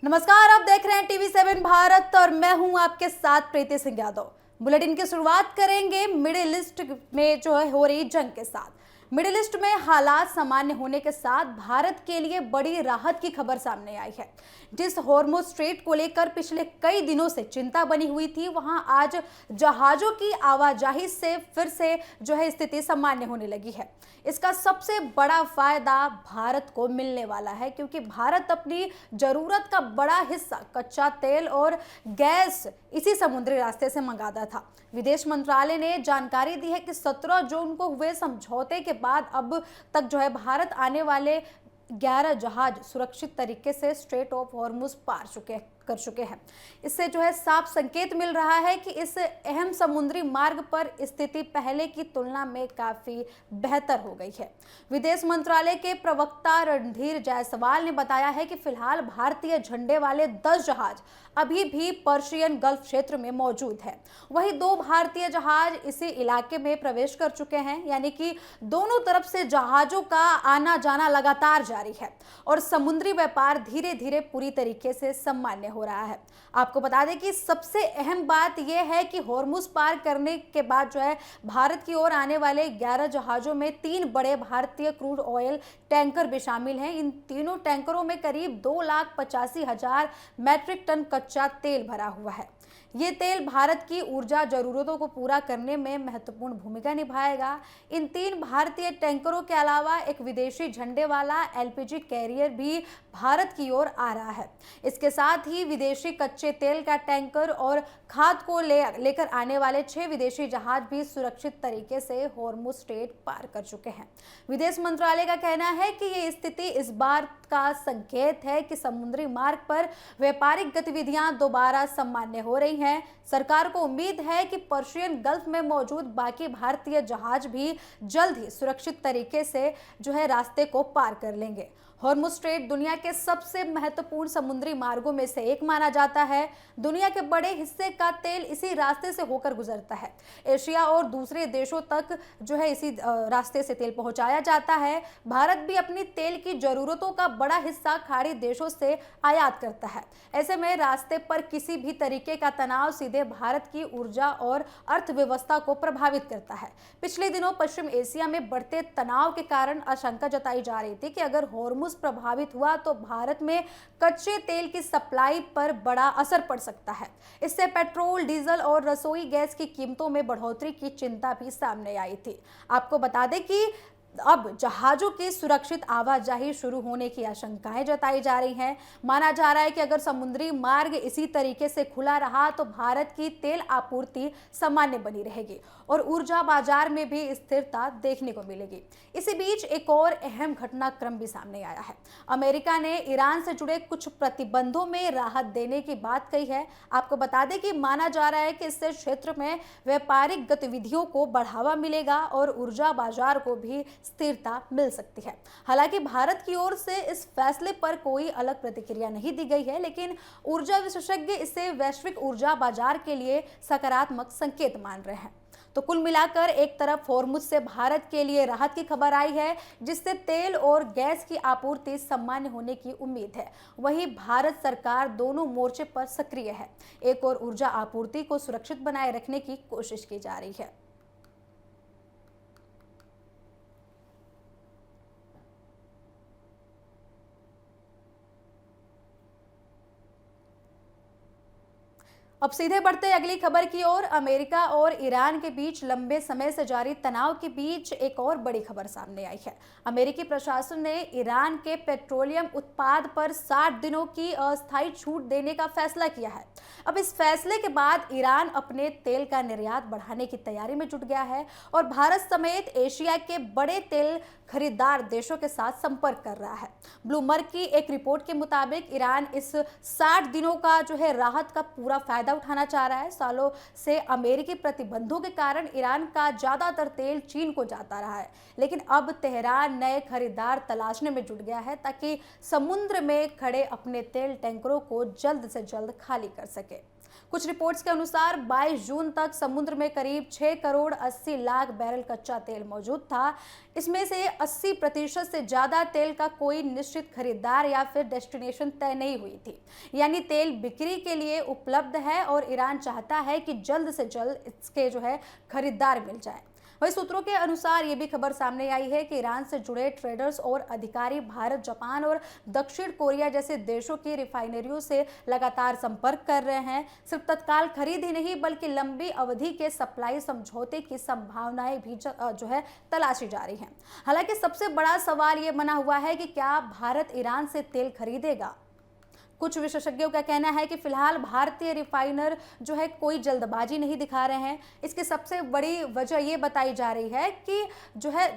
नमस्कार, आप देख रहे हैं टीवी7 भारत और मैं हूं आपके साथ प्रीति सिंह यादव। बुलेटिन की शुरुआत करेंगे मिडिल ईस्ट में हो रही जंग के साथ। मिडिल ईस्ट में हालात सामान्य होने के साथ भारत के लिए बड़ी राहत की खबर सामने आई है। जिस हॉर्मुज स्ट्रेट को लेकर पिछले कई दिनों से चिंता बनी हुई थी, वहां आज जहाजों की आवाजाही से फिर से स्थिति सामान्य होने लगी है। इसका सबसे बड़ा फायदा भारत को मिलने वाला है, क्योंकि भारत अपनी जरूरत का बड़ा हिस्सा कच्चा तेल और गैस इसी समुद्री रास्ते से मंगाता था। विदेश मंत्रालय ने जानकारी दी है कि 17 जून को हुए समझौते के बाद अब तक भारत आने वाले 11 जहाज सुरक्षित तरीके से स्ट्रेट ऑफ हॉर्मुज पार कर चुके हैं। इससे साफ संकेत मिल रहा है कि इस अहम समुद्री मार्ग पर स्थिति पहले की तुलना में काफी बेहतर हो गई है। विदेश मंत्रालय के प्रवक्ता रणधीर जायसवाल ने बताया है कि फिलहाल भारतीय झंडे वाले 10 जहाज अभी भी पर्शियन गल्फ क्षेत्र में मौजूद है। वहीं 2 भारतीय जहाज इसी इलाके में प्रवेश कर चुके हैं, यानी कि दोनों तरफ से जहाजों का आना जाना लगातार जारी है और समुद्री व्यापार धीरे धीरे पूरी तरीके से सामान्य हो रहा है। आपको बता दें कि सबसे अहम बात यह है कि हॉर्मुज पार करने के बाद भारत की ओर आने वाले 11 जहाजों में 3 बड़े भारतीय क्रूड ऑयल टैंकर भी शामिल हैं। इन तीनों टैंकरों में करीब 2,85,000 मैट्रिक टन कच्चा तेल भरा हुआ है। ये तेल भारत की ऊर्जा जरूरतों को पूरा करने में महत्वपूर्ण भूमिका निभाएगा। इन 3 भारतीय टैंकरों के अलावा एक विदेशी झंडे वाला एलपीजी कैरियर भी भारत की ओर आ रहा है। इसके साथ ही विदेशी कच्चे तेल का टैंकर और खाद को लेकर आने वाले 6 विदेशी जहाज भी सुरक्षित तरीके से हॉर्मुज स्ट्रेट पार कर चुके हैं। विदेश मंत्रालय का कहना है कि ये स्थिति इस बार का संकेत है कि समुद्री मार्ग पर व्यापारिक गतिविधियां दोबारा सामान्य हो रही हैं। सरकार को उम्मीद है कि पर्शियन गल्फ में मौजूद बाकी भारतीय जहाज भी जल्द ही सुरक्षित तरीके से रास्ते को पार कर लेंगे। हॉर्मुज स्ट्रेट दुनिया के सबसे महत्वपूर्ण समुद्री मार्गों में से एक माना जाता है। दुनिया के बड़े हिस्से का तेल इसी रास्ते से होकर गुजरता है। एशिया और दूसरे देशों तक इसी रास्ते से तेल पहुंचाया जाता है। भारत भी अपनी तेल की जरूरतों का बड़ा हिस्सा खाड़ी देशों से आयात करता है। ऐसे में रास्ते पर किसी भी तरीके का तनाव सीधे भारत की ऊर्जा और अर्थव्यवस्था को प्रभावित करता है। पिछले दिनों पश्चिम एशिया में बढ़ते तनाव के कारण आशंका जताई जा रही थी कि अगर हॉर्मुज प्रभावित हुआ तो भारत में कच्चे तेल की सप्लाई पर बड़ा असर पड़ सकता है। इससे पेट्रोल, डीजल और रसोई गैस की कीमतों में बढ़ोतरी की चिंता भी सामने आई थी। आपको बता दें कि अब जहाजों की सुरक्षित आवाजाही शुरू होने की आशंकाएं जताई जा रही हैं। माना जा रहा है कि अगर समुद्री मार्ग इसी तरीके से खुला रहा तो भारत की तेल आपूर्ति सामान्य बनी रहेगी और ऊर्जा बाजार में भी स्थिरता देखने को मिलेगी। इसी बीच एक और अहम घटनाक्रम भी सामने आया है। अमेरिका ने ईरान से जुड़े कुछ प्रतिबंधों में राहत देने की बात कही है। आपको बता दें कि माना जा रहा है कि इससे क्षेत्र में व्यापारिक गतिविधियों को बढ़ावा मिलेगा और ऊर्जा बाजार को भी स्थिरता मिल सकती है। हालांकि भारत की ओर से इस फैसले पर कोई अलग प्रतिक्रिया नहीं दी गई है, लेकिन ऊर्जा विशेषज्ञ इसे वैश्विक ऊर्जा बाजार के लिए सकारात्मक संकेत मान रहे हैं। तो कुल मिलाकर एक तरफ हॉर्मुज से भारत के लिए राहत की खबर आई है, जिससे तेल और गैस की आपूर्ति सामान्य होने की उम्मीद है। वहीं भारत सरकार दोनों मोर्चे पर सक्रिय है। एक और ऊर्जा आपूर्ति को सुरक्षित बनाए रखने की कोशिश की जा रही है। अब सीधे बढ़ते अगली खबर की ओर। अमेरिका और ईरान के बीच लंबे समय से जारी तनाव के बीच एक और बड़ी खबर सामने आई है। अमेरिकी प्रशासन ने ईरान के पेट्रोलियम उत्पाद पर 60 दिनों की अस्थायी छूट देने का फैसला किया है। अब इस फैसले के बाद ईरान अपने तेल का निर्यात बढ़ाने की तैयारी में जुट गया है और भारत समेत एशिया के बड़े तेल खरीदार देशों के साथ संपर्क कर रहा है। ब्लूमबर्ग की एक रिपोर्ट के मुताबिक ईरान इस 60 दिनों का राहत का पूरा फायदा उठाना चाह रहा है। सालों से अमेरिकी प्रतिबंधों के कारण ईरान का ज्यादातर तेल चीन को जाता रहा है, लेकिन अब तेहरान नए खरीदार तलाशने में जुट गया है ताकि समुद्र में खड़े अपने तेल टैंकरों को जल्द से जल्द खाली कर सके। कुछ रिपोर्ट्स के अनुसार 22 जून तक समुद्र में करीब 6 करोड़ 80 लाख बैरल कच्चा तेल मौजूद था। इसमें से 80% से ज्यादा तेल का कोई निश्चित खरीदार या फिर डेस्टिनेशन तय नहीं हुई थी। यानी तेल बिक्री के लिए उपलब्ध है और ईरान चाहता है कि जल्द से जल्द इसके खरीदार मिल जाए। वही सूत्रों के अनुसार ये भी खबर सामने आई है कि ईरान से जुड़े ट्रेडर्स और अधिकारी भारत, जापान और दक्षिण कोरिया जैसे देशों की रिफाइनरियों से लगातार संपर्क कर रहे हैं। सिर्फ तत्काल खरीद ही नहीं बल्कि लंबी अवधि के सप्लाई समझौते की संभावनाएं भी तलाशी जा रही हैं। हालांकि सबसे बड़ा सवाल ये बना हुआ है कि क्या भारत ईरान से तेल खरीदेगा। कुछ विशेषज्ञों का कहना है कि फिलहाल भारतीय रिफाइनर कोई जल्दबाजी नहीं दिखा रहे हैं। इसकी सबसे बड़ी वजह ये बताई जा रही है कि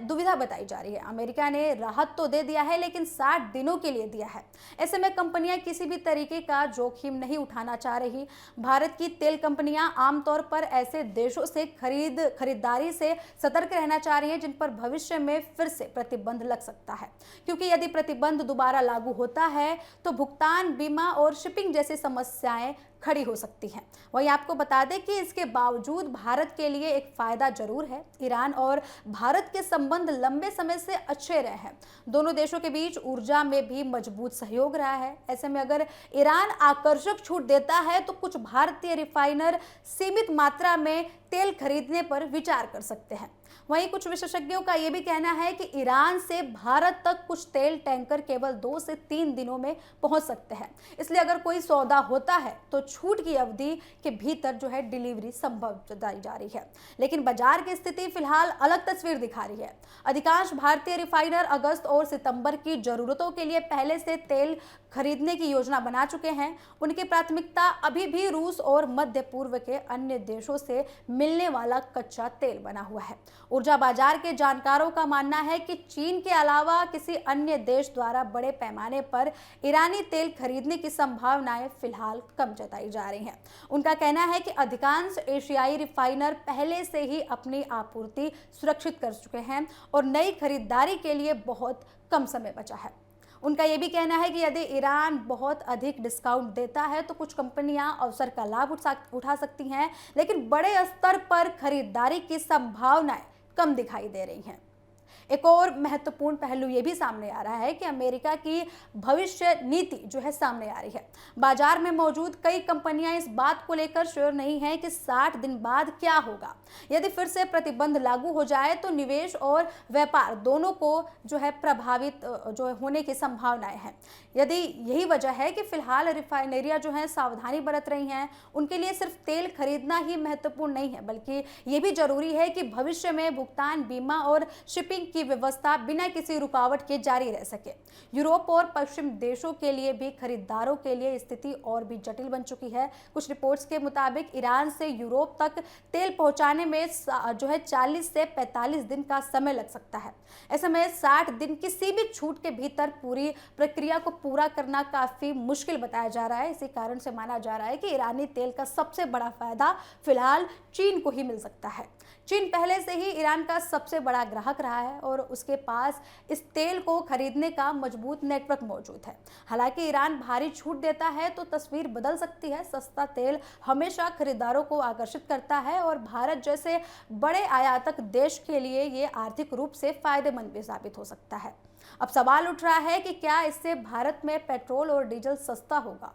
दुविधा बताई जा रही है। अमेरिका ने राहत तो दे दिया है लेकिन 60 दिनों के लिए दिया है। ऐसे में कंपनियां किसी भी तरीके का जोखिम नहीं उठाना चाह रही। भारत की तेल कंपनियां आमतौर पर ऐसे देशों से खरीदारी से सतर्क रहना चाह रही हैं जिन पर भविष्य में फिर से प्रतिबंध लग सकता है, क्योंकि यदि प्रतिबंध दोबारा लागू होता है तो भुगतान, और शिपिंग जैसी समस्याएं खड़ी हो सकती हैं। वहीं आपको बता दें कि इसके बावजूद भारत के लिए एक फायदा जरूर है। ईरान और भारत के संबंध लंबे समय से अच्छे रहे हैं। दोनों देशों के बीच ऊर्जा में भी मजबूत सहयोग रहा है। ऐसे में अगर ईरान आकर्षक छूट देता है तो कुछ भारतीय रिफाइनर सीमित मात्रा में तेल खरीदने पर विचार कर सकते हैं। वहीं कुछ विशेषज्ञों का यह भी कहना है कि ईरान से भारत तक कुछ तेल टैंकर केवल 2 से 3 दिनों में पहुंच सकते हैं। इसलिए अगर कोई सौदा होता है तो छूट की अवधि के भीतर डिलीवरी संभव बताई जा रही है। लेकिन बाजार की स्थिति फिलहाल अलग तस्वीर दिखा रही है। अधिकांश भारतीय रिफाइनर अगस्त और सितंबर की जरूरतों के लिए पहले से तेल खरीदने की योजना बना चुके हैं। उनकी प्राथमिकता अभी भी रूस और मध्य पूर्व के अन्य देशों से मिलने वाला कच्चा तेल बना हुआ है। ऊर्जा बाजार के जानकारों का मानना है कि चीन के अलावा किसी अन्य देश द्वारा बड़े पैमाने पर ईरानी तेल खरीदने की संभावनाएं फिलहाल कम जताई जा रही हैं। उनका कहना है कि अधिकांश एशियाई रिफाइनर पहले से ही अपनी आपूर्ति सुरक्षित कर चुके हैं और नई खरीदारी के लिए बहुत कम समय बचा है। उनका यह भी कहना है कि यदि ईरान बहुत अधिक डिस्काउंट देता है तो कुछ कंपनियां अवसर का लाभ उठा सकती हैं, लेकिन बड़े स्तर पर खरीदारी की संभावनाएं कम दिखाई दे रही हैं। एक और महत्वपूर्ण पहलू ये भी सामने आ रहा है कि अमेरिका की भविष्य नीति सामने आ रही है। बाजार में मौजूद कई कंपनियां इस बात को लेकर श्योर नहीं है कि 60 दिन बाद क्या होगा। यदि फिर से प्रतिबंध लागू हो जाए तो निवेश और व्यापार दोनों को प्रभावित होने की संभावनाएं हैं। यदि यही वजह है कि फिलहाल रिफाइनरियां सावधानी बरत रही हैं, उनके लिए सिर्फ तेल खरीदना ही महत्वपूर्ण नहीं है बल्कि ये भी जरूरी है कि भविष्य में भुगतान, बीमा और शिपिंग की व्यवस्था बिना किसी रुकावट के जारी रह सके। यूरोप और पश्चिम देशों के लिए भी खरीदारों के लिए स्थिति और भी जटिल बन चुकी है। कुछ रिपोर्ट्स के मुताबिक ईरान से यूरोप तक तेल पहुंचाने में 40 से 45 दिन का समय लग सकता है। ऐसे में 60 दिन की सीमित छूट के भीतर पूरी प्रक्रिया को पूरा करना काफी मुश्किल बताया जा रहा है। इसी कारण से माना जा रहा है कि ईरानी तेल का सबसे बड़ा फायदा फिलहाल चीन को ही मिल सकता है। चीन पहले से ही ईरान का सबसे बड़ा ग्राहक रहा है और उसके पास इस तेल को खरीदने का मजबूत नेटवर्क मौजूद है। हालांकि ईरान भारी छूट देता है तो तस्वीर बदल सकती है। सस्ता तेल हमेशा खरीदारों को आकर्षित करता है और भारत जैसे बड़े आयातक देश के लिए ये आर्थिक रूप से फायदेमंद भी साबित हो सकता है। अब सवाल उठ रहा है कि क्या इससे भारत में पेट्रोल और डीजल सस्ता होगा।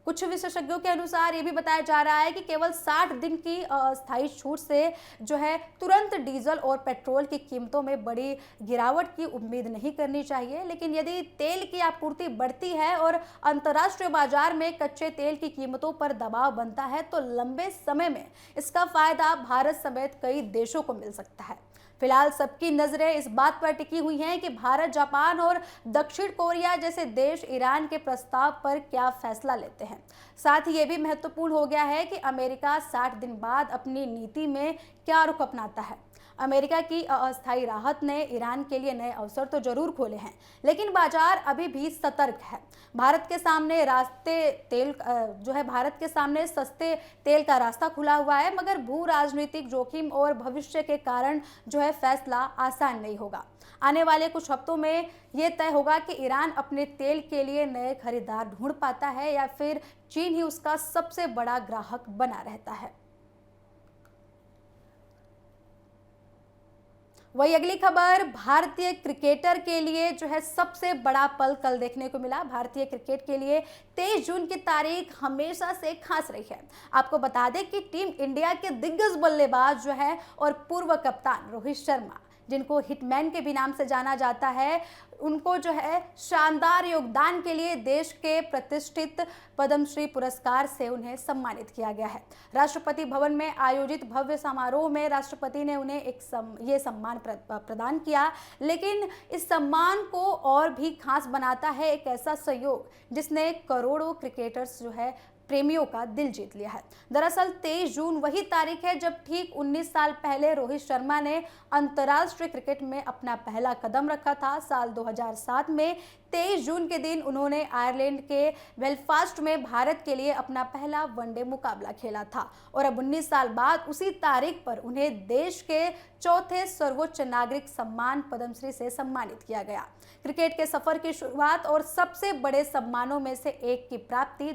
कुछ विशेषज्ञों के अनुसार ये भी बताया जा रहा है कि केवल 60 दिन की अस्थायी छूट से तुरंत डीजल और पेट्रोल की कीमतों में बड़ी गिरावट की उम्मीद नहीं करनी चाहिए। लेकिन यदि तेल की आपूर्ति बढ़ती है और अंतर्राष्ट्रीय बाजार में कच्चे तेल की कीमतों पर दबाव बनता है तो लंबे समय में इसका फायदा भारत समेत कई देशों को मिल सकता है। फिलहाल सबकी नजरें इस बात पर टिकी हुई हैं कि भारत, जापान और दक्षिण कोरिया जैसे देश ईरान के प्रस्ताव पर क्या फैसला लेते हैं। साथ ही ये भी महत्वपूर्ण हो गया है कि अमेरिका 60 दिन बाद अपनी नीति में क्या रुख अपनाता है। अमेरिका की अस्थायी राहत ने ईरान के लिए नए अवसर तो जरूर खोले हैं, लेकिन बाजार अभी भी सतर्क है। भारत के सामने भारत के सामने सस्ते तेल का रास्ता खुला हुआ है, मगर भू राजनीतिक जोखिम और भविष्य के कारण फैसला आसान नहीं होगा। आने वाले कुछ हफ्तों में यह तय होगा कि ईरान अपने तेल के लिए नए खरीदार ढूंढ पाता है या फिर चीन ही उसका सबसे बड़ा ग्राहक बना रहता है। वही अगली खबर, भारतीय क्रिकेटर के लिए सबसे बड़ा पल कल देखने को मिला। भारतीय क्रिकेट के लिए 23 जून की तारीख हमेशा से खास रही है। आपको बता दें कि टीम इंडिया के दिग्गज बल्लेबाज और पूर्व कप्तान रोहित शर्मा, जिनको हिटमैन के भी नाम से जाना जाता है, उनको शानदार योगदान के लिए देश के प्रतिष्ठित पद्मश्री पुरस्कार से उन्हें सम्मानित किया गया है। राष्ट्रपति भवन में आयोजित भव्य समारोह में राष्ट्रपति ने उन्हें ये सम्मान प्रदान किया। लेकिन इस सम्मान को और भी खास बनाता है एक ऐसा सहयोग जिसने करोड़ों क्रिकेटर्स प्रेमियों का दिल जीत लिया है। दरअसल 23 जून वही तारीख है जब ठीक 19 साल पहले रोहित शर्मा ने अंतर्राष्ट्रीय क्रिकेट में अपना पहला कदम रखा था। साल 2007 में 23 जून के दिन उन्होंने आयरलैंड के बेलफास्ट में भारत के लिए अपना पहला वनडे मुकाबला खेला था और अब 19 साल बाद उसी तारीख पर उन्हें देश के चौथे सर्वोच्च नागरिक सम्मान पद्मश्री से सम्मानित किया गया। क्रिकेट के सफर की शुरुआत और सबसे बड़े सम्मानों में से एक की प्राप्ति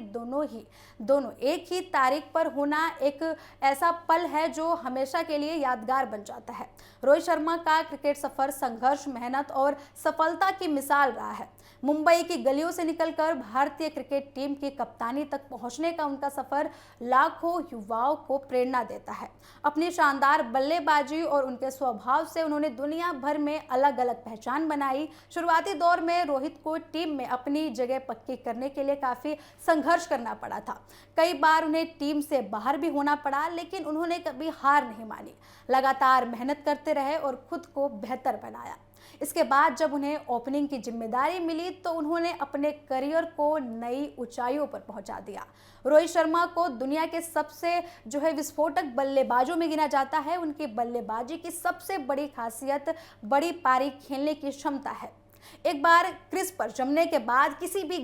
दोनों एक ही तारीख पर होना एक ऐसा पल है जो हमेशा के लिए यादगार बन जाता है। रोहित शर्मा का क्रिकेट सफर संघर्ष, मेहनत और सफलता की मिसाल रहा है। मुंबई की गलियों से निकलकर भारतीय क्रिकेट टीम की कप्तानी तक पहुंचने का उनका सफर लाखों युवाओं को प्रेरणा देता है। अपनी शानदार बल्लेबाजी और उनके स्वभाव से उन्होंने दुनिया भर में अलग अलग पहचान बनाई। शुरुआती दौर में रोहित को टीम में अपनी जगह पक्की करने के लिए काफी संघर्ष करना पड़ा था। कई बार उन्हें टीम से बाहर भी होना पड़ा, लेकिन उन्होंने कभी हार नहीं मानी, लगातार मेहनत करते रहे और खुद को बेहतर बनाया। इसके बाद जब उन्हें ओपनिंग की जिम्मेदारी मिली तो उन्होंने अपने करियर को नई ऊंचाइयों पर पहुंचा दिया। रोहित शर्मा को दुनिया के सबसे विस्फोटक बल्लेबाजों में गिना जाता है। उनकी बल्लेबाजी की सबसे बड़ी खासियत बड़ी पारी खेलने की क्षमता है। एक बार क्रीज पर जमने के बाद किसी भी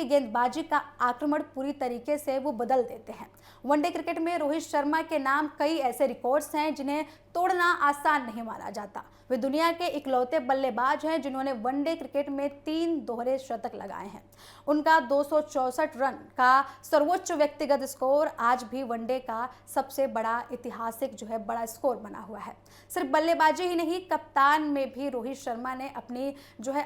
गेंदबाजी का आक्रमण पूरी तरीके से वो बदल देते हैं। वनडे क्रिकेट में रोहित शर्मा के नाम कई ऐसे रिकॉर्ड्स हैं जिन्हें तोड़ना आसान नहीं माना जाता। वे दुनिया के इकलौते बल्लेबाज हैं जिन्होंने वनडे क्रिकेट में 3 दोहरे शतक लगाए हैं। उनका 264 रन का सर्वोच्च व्यक्तिगत स्कोर आज भी वनडे का सबसे बड़ा ऐतिहासिक बड़ा स्कोर बना हुआ है। सिर्फ बल्लेबाजी ही नहीं, कप्तान में भी रोहित शर्मा ने अपनी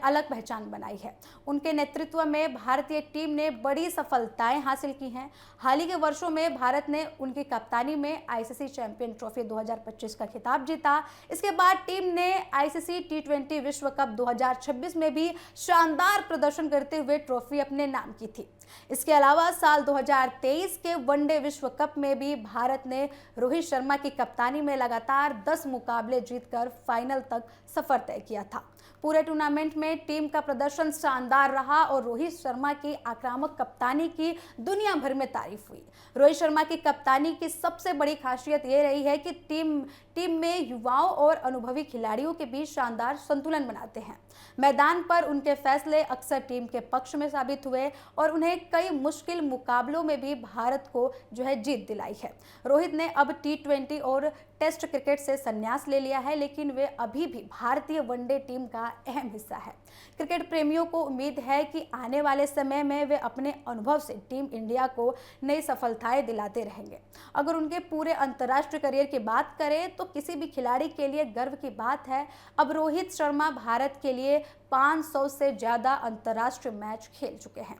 अलग पहचान बनाई है। उनके नेतृत्व में भारतीय टीम ने बड़ी सफलताएं हासिल की हैं। हाल ही के वर्षों में भारत ने उनकी कप्तानी में आईसीसी चैंपियन ट्रॉफी 2025 का खिताब जीता। इसके बाद टीम ने आईसीसी टी20 विश्व कप 2026 में भी शानदार प्रदर्शन करते हुए ट्रॉफी अपने नाम की थी। इसके अलावा साल 2023 के वनडे विश्व कप में भी भारत ने रोहित शर्मा की कप्तानी में लगातार 10 मुकाबले जीतकर फाइनल तक सफर तय किया था। पूरे टूर्नामेंट में टीम का प्रदर्शन शानदार रहा और रोहित शर्मा की आक्रामक कप्तानी की दुनिया भर में तारीफ हुई। रोहित शर्मा की कप्तानी की सबसे बड़ी खासियत ये रही है कि टीम में युवाओं और अनुभवी खिलाड़ियों के बीच शानदार संतुलन बनाते हैं। मैदान पर उनके फैसले अक्सर टीम के पक्ष में साबित हुए और उन्हें कई मुश्किल मुकाबलों में भी भारत को जीत दिलाई है। रोहित ने अब टी20 और टेस्ट क्रिकेट से संन्यास ले लिया है, लेकिन वे अभी भी भारतीय वनडे टीम का अहम हिस्सा है। क्रिकेट प्रेमियों को उम्मीद है कि आने वाले समय में वे अपने अनुभव से टीम इंडिया को नई सफलताएं दिलाते रहेंगे। अगर उनके पूरे अंतर्राष्ट्रीय करियर की बात करें तो किसी भी खिलाड़ी के लिए गर्व की बात है। अब रोहित शर्मा भारत के लिए 500 से ज्यादा अंतर्राष्ट्रीय मैच खेल चुके हैं।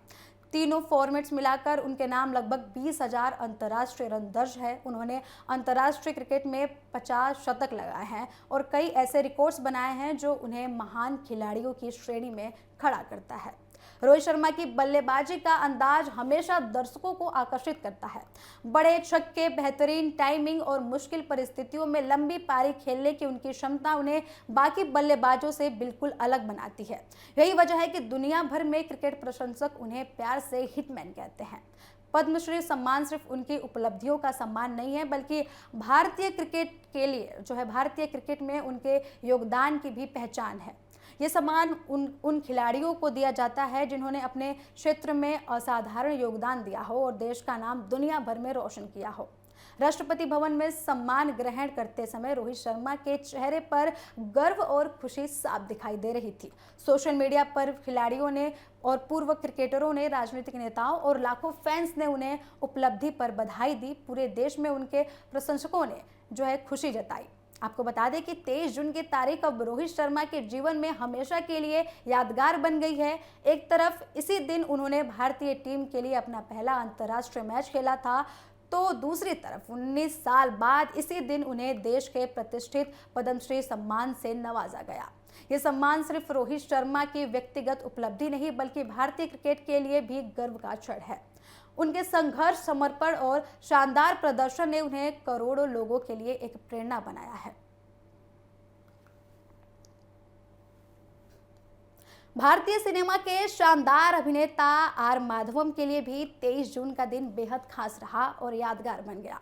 तीनों फॉर्मेट्स मिलाकर उनके नाम लगभग 20,000 अंतर्राष्ट्रीय रन दर्ज है। उन्होंने अंतर्राष्ट्रीय क्रिकेट में 50 शतक लगाए हैं और कई ऐसे रिकॉर्ड्स बनाए हैं जो उन्हें महान खिलाड़ियों की श्रेणी में खड़ा करता है। रोहित शर्मा की बल्लेबाजी का अंदाज हमेशा दर्शकों को आकर्षित करता है। बड़े छक्के, बेहतरीन टाइमिंग और मुश्किल परिस्थितियों में लंबी पारी खेलने की उनकी क्षमता उन्हें बाकी बल्लेबाजों से बिल्कुल अलग बनाती है। यही वजह है कि दुनिया भर में क्रिकेट प्रशंसक उन्हें प्यार से हिटमैन कहते हैं। पद्मश्री सम्मान सिर्फ उनकी उपलब्धियों का सम्मान नहीं है, बल्कि भारतीय क्रिकेट के लिए भारतीय क्रिकेट में उनके योगदान की भी पहचान है। ये सम्मान उन खिलाड़ियों को दिया जाता है जिन्होंने अपने क्षेत्र में असाधारण योगदान दिया हो और देश का नाम दुनिया भर में रोशन किया हो। राष्ट्रपति भवन में सम्मान ग्रहण करते समय रोहित शर्मा के चेहरे पर गर्व और खुशी साफ दिखाई दे रही थी। सोशल मीडिया पर खिलाड़ियों ने और पूर्व क्रिकेटरों ने, राजनीतिक नेताओं और लाखों फैंस ने उन्हें उपलब्धि पर बधाई दी। पूरे देश में उनके प्रशंसकों ने खुशी जताई। आपको बता दें कि 23 जून की तारीख अब रोहित शर्मा के जीवन में हमेशा के लिए यादगार बन गई है। एक तरफ इसी दिन उन्होंने भारतीय टीम के लिए अपना पहला अंतर्राष्ट्रीय मैच खेला था, तो दूसरी तरफ 19 साल बाद इसी दिन उन्हें देश के प्रतिष्ठित पद्मश्री सम्मान से नवाजा गया। ये सम्मान सिर्फ रोहित शर्मा की व्यक्तिगत उपलब्धि नहीं, बल्कि भारतीय क्रिकेट के लिए भी गर्व का क्षण है। उनके संघर्ष, समर्पण और शानदार प्रदर्शन ने उन्हें करोड़ों लोगों के लिए एक प्रेरणा बनाया है। भारतीय सिनेमा के शानदार अभिनेता आर माधवम के लिए भी 23 जून का दिन बेहद खास रहा और यादगार बन गया।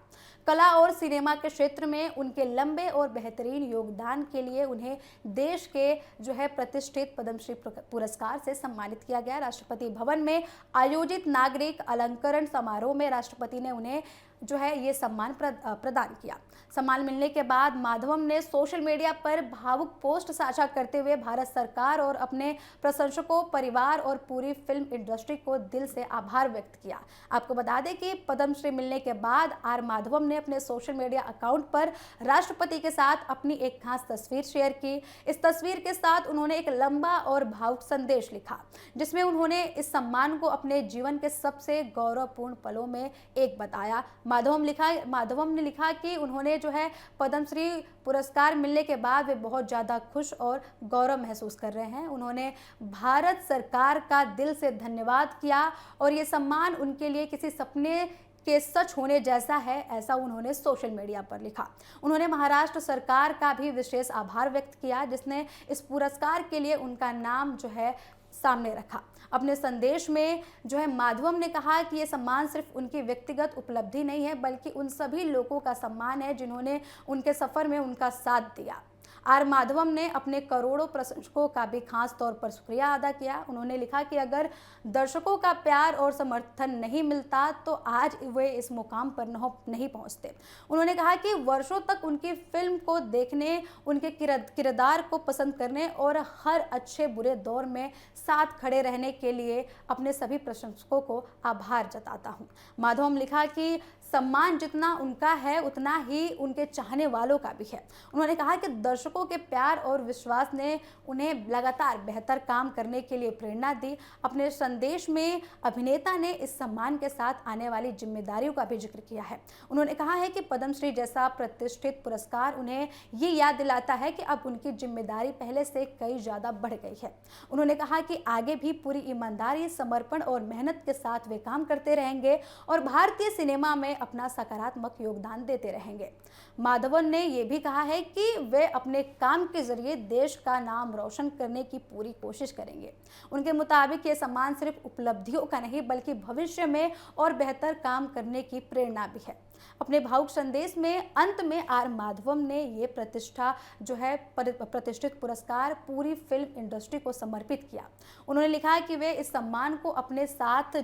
कला और सिनेमा के क्षेत्र में उनके लंबे और बेहतरीन योगदान के लिए उन्हें देश के प्रतिष्ठित पद्मश्री पुरस्कार से सम्मानित किया गया। राष्ट्रपति भवन में आयोजित नागरिक अलंकरण समारोह में राष्ट्रपति ने उन्हें ये सम्मान प्रदान किया। सम्मान मिलने के बाद माधवम ने सोशल मीडिया पर भावुक पोस्ट साझा करते हुए भारत सरकार और अपने प्रशंसकों, परिवार और पूरी फिल्म इंडस्ट्री को दिल से आभार व्यक्त किया। आपको बता दें कि पद्मश्री मिलने के बाद आर माधवम ने अपने सोशल मीडिया अकाउंट पर राष्ट्रपति के साथ अपनी एक खास तस्वीर शेयर की। इस तस्वीर के साथ उन्होंने एक लंबा और भावुक संदेश लिखा, जिसमें उन्होंने इस सम्मान को अपने जीवन के सबसे गौरवपूर्ण पलों में एक बताया। माधवम ने लिखा कि उन्होंने पद्मश्री पुरस्कार मिलने के बाद वे बहुत ज़्यादा खुश और गौरव महसूस कर रहे हैं। उन्होंने भारत सरकार का दिल से धन्यवाद किया और ये सम्मान उनके लिए किसी सपने के सच होने जैसा है, ऐसा उन्होंने सोशल मीडिया पर लिखा। उन्होंने महाराष्ट्र सरकार का भी विशेष आभार व्यक्त किया, जिसने इस पुरस्कार के लिए उनका नाम सामने रखा। अपने संदेश में माधवम ने कहा कि ये सम्मान सिर्फ उनकी व्यक्तिगत उपलब्धि नहीं है, बल्कि उन सभी लोगों का सम्मान है जिन्होंने उनके सफ़र में उनका साथ दिया। आर माधवम ने अपने करोड़ों प्रशंसकों का भी खास तौर पर शुक्रिया अदा किया। उन्होंने लिखा कि अगर दर्शकों का प्यार और समर्थन नहीं मिलता तो आज वे इस मुकाम पर नहीं पहुंचते। उन्होंने कहा कि वर्षों तक उनकी फिल्म को देखने, उनके किरदार को पसंद करने और हर अच्छे बुरे दौर में साथ खड़े रहने के लिए अपने सभी प्रशंसकों को आभार जताता हूँ। माधवम लिखा कि सम्मान जितना उनका है उतना ही उनके चाहने वालों का भी है। उन्होंने कहा कि दर्शकों के प्यार और विश्वास ने उन्हें लगातार बेहतर काम करने के लिए प्रेरणा दी। अपने संदेश में अभिनेता ने इस सम्मान के साथ आने वाली जिम्मेदारियों का भी जिक्र किया है। उन्होंने कहा है कि पद्मश्री जैसा प्रतिष्ठित पुरस्कार उन्हें ये याद दिलाता है कि अब उनकी जिम्मेदारी पहले से कई ज़्यादा बढ़ गई है। उन्होंने कहा कि आगे भी पूरी ईमानदारी, समर्पण और मेहनत के साथ वे काम करते रहेंगे और भारतीय सिनेमा में अपना सकारात्मक योगदान देते रहेंगे। माधवन ने यह भी कहा है कि वे अपने काम के जरिए देश का नाम रोशन करने की पूरी कोशिश करेंगे। उनके मुताबिक ये सम्मान सिर्फ उपलब्धियों का नहीं, बल्कि भविष्य में और बेहतर काम करने की प्रेरणा भी है। अपने भावुक संदेश में अंत में आर माधवम ने ये प्रतिष्ठित पुरस्कार पूरी फिल्म इंडस्ट्री को समर्पित किया। उन्होंने लिखा कि वे इस सम्मान को अपने साथ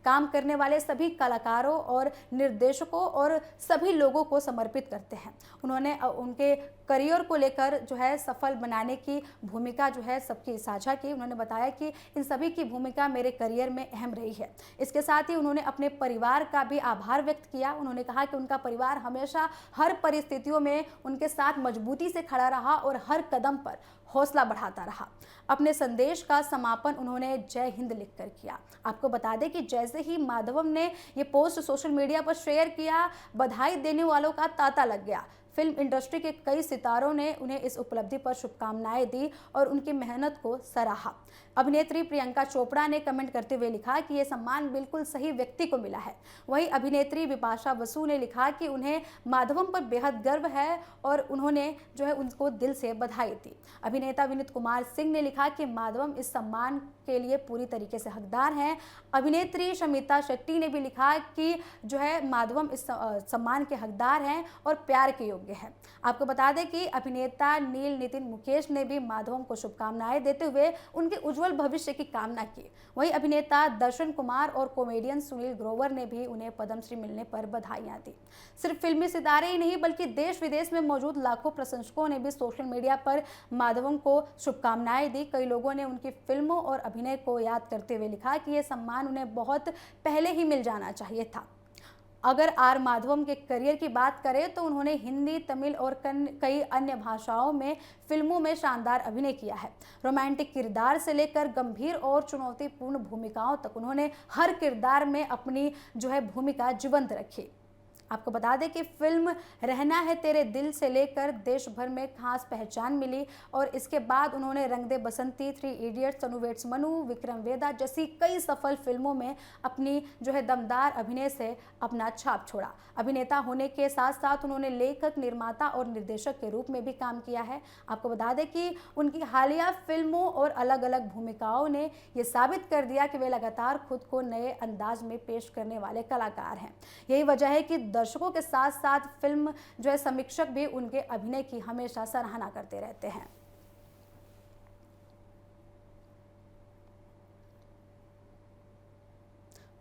काम करने वाले सभी कलाकारों और निर्देशकों और सभी लोगों को समर्पित करते हैं। उन्होंने उनके करियर को लेकर सफल बनाने की भूमिका सबकी साझा की। उन्होंने बताया कि इन सभी की भूमिका मेरे करियर में अहम रही है। इसके साथ ही उन्होंने अपने परिवार का भी आभार व्यक्त किया। उन्होंने कहा कि उनका परिवार हमेशा हर परिस्थितियों में उनके साथ मजबूती से खड़ा रहा और हर कदम पर हौसला बढ़ाता रहा। अपने संदेश का समापन उन्होंने जय हिंद लिखकर किया। आपको बता दें कि जैसे ही माधवम ने ये पोस्ट सोशल मीडिया पर शेयर किया, बधाई देने वालों का तांता लग गया। फिल्म इंडस्ट्री के कई सितारों ने उन्हें इस उपलब्धि पर शुभकामनाएं दी और उनकी मेहनत को सराहा। अभिनेत्री प्रियंका चोपड़ा ने कमेंट करते हुए लिखा कि यह सम्मान बिल्कुल सही व्यक्ति को मिला है। वहीं अभिनेत्री बिपाशा बसु ने लिखा कि उन्हें माधवम पर बेहद गर्व है और उन्होंने उनको दिल से बधाई दी। अभिनेता विनीत कुमार सिंह ने लिखा कि माधवम इस सम्मान के लिए पूरी तरीके से हकदार हैं। अभिनेत्री शमिता शेट्टी ने भी लिखा कि जो है माधवम इस सम्मान के हकदार हैं और प्यार के योग्य हैं। आपको बता दें कि अभिनेता नील नितिन मुकेश ने भी माधवम को शुभकामनाएं देते हुए उनके उज्जवल भविष्य की कामना की। वहीं अभिनेता दर्शन कुमार और कॉमेडियन सुनील ग्रोवर ने भी उन्हें पद्मश्री मिलने पर बधाइयां दी। सिर्फ फिल्मी सितारे ही नहीं बल्कि देश विदेश में मौजूद लाखों प्रशंसकों ने भी सोशल मीडिया पर माधवम को शुभकामनाएं दी। कई लोगों ने उनकी फिल्मों और अभिनय को याद करते हुए लिखा कि यह सम्मान उन्हें बहुत पहले ही मिल जाना चाहिए था। अगर आर माधवम के करियर की बात करें तो उन्होंने हिंदी, तमिल और कई अन्य भाषाओं में फिल्मों में शानदार अभिनय किया है। रोमांटिक किरदार से लेकर गंभीर और चुनौतीपूर्ण भूमिकाओं तक उन्होंने हर किरदार में अपनी जो है भूमिका जीवंत रखी। आपको बता दें कि फिल्म रहना है तेरे दिल से लेकर देश भर में खास पहचान मिली और इसके बाद उन्होंने रंग दे बसंती, 3 इडियट्स, तनु वेड्स मनु, विक्रम वेदा जैसी कई सफल फिल्मों में अपनी जो है दमदार अभिनय से अपना छाप छोड़ा। अभिनेता होने के साथ साथ उन्होंने लेखक, निर्माता और निर्देशक के रूप में भी काम किया है। आपको बता दें कि उनकी हालिया फिल्मों और अलग अलग भूमिकाओं ने ये साबित कर दिया कि वे लगातार खुद को नए अंदाज में पेश करने वाले कलाकार हैं। यही वजह है कि दर्शकों के साथ साथ फिल्म जो है समीक्षक भी उनके अभिनय की हमेशा सराहना करते रहते हैं।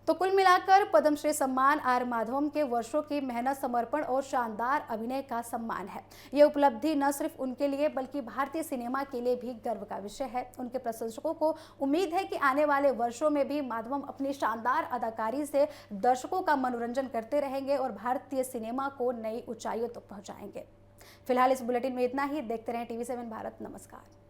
तो कुल मिलाकर पद्मश्री सम्मान आर माधवम के वर्षों की मेहनत, समर्पण और शानदार अभिनय का सम्मान है। ये उपलब्धि न सिर्फ उनके लिए बल्कि भारतीय सिनेमा के लिए भी गर्व का विषय है। उनके प्रशंसकों को उम्मीद है कि आने वाले वर्षों में भी माधवम अपनी शानदार अदाकारी से दर्शकों का मनोरंजन करते रहेंगे और भारतीय सिनेमा को नई ऊंचाइयों तक पहुंचाएंगे। फिलहाल इस बुलेटिन में इतना ही। देखते रहें TV7 भारत। नमस्कार।